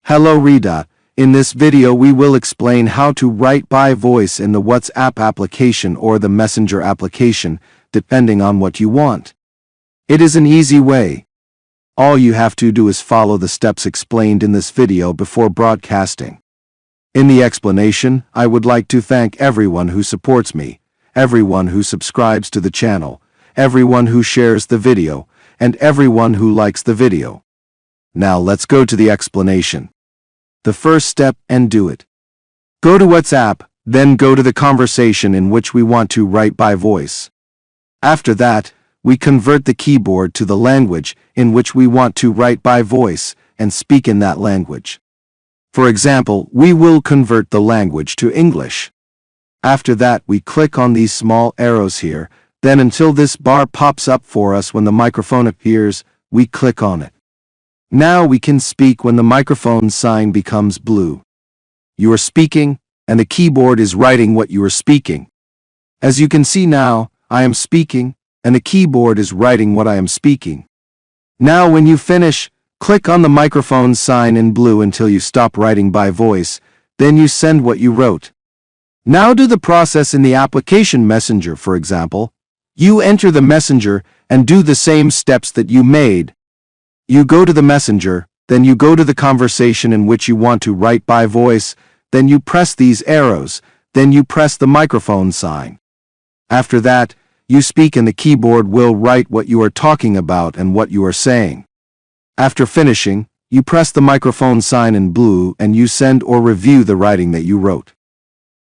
Hello Rita, in this video we will explain how to write by voice in the WhatsApp application or the Messenger application, depending on what you want. It is an easy way. All you have to do is follow the steps explained in this video before broadcasting. In the explanation, I would like to thank everyone who supports me, everyone who subscribes to the channel, everyone who shares the video, and everyone who likes the video. Now let's go to the explanation. The first step, and do it. Go to WhatsApp, then go to the conversation in which we want to write by voice. After that, we convert the keyboard to the language in which we want to write by voice and speak in that language. For example, we will convert the language to English. After that, we click on these small arrows here, then until this bar pops up for us when the microphone appears, we click on it. Now we can speak when the microphone sign becomes blue. You are speaking, and the keyboard is writing what you are speaking. As you can see now, I am speaking, and the keyboard is writing what I am speaking. Now when you finish, click on the microphone sign in blue until you stop writing by voice, then you send what you wrote. Now do the process in the application Messenger, for example. You enter the Messenger and do the same steps that you made. You go to the Messenger, then you go to the conversation in which you want to write by voice, then you press these arrows, then you press the microphone sign. After that, you speak and the keyboard will write what you are talking about and what you are saying. After finishing, you press the microphone sign in blue and you send or review the writing that you wrote.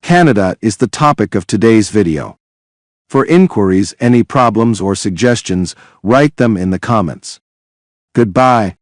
Canada is the topic of today's video. For inquiries, any problems or suggestions, write them in the comments. Goodbye.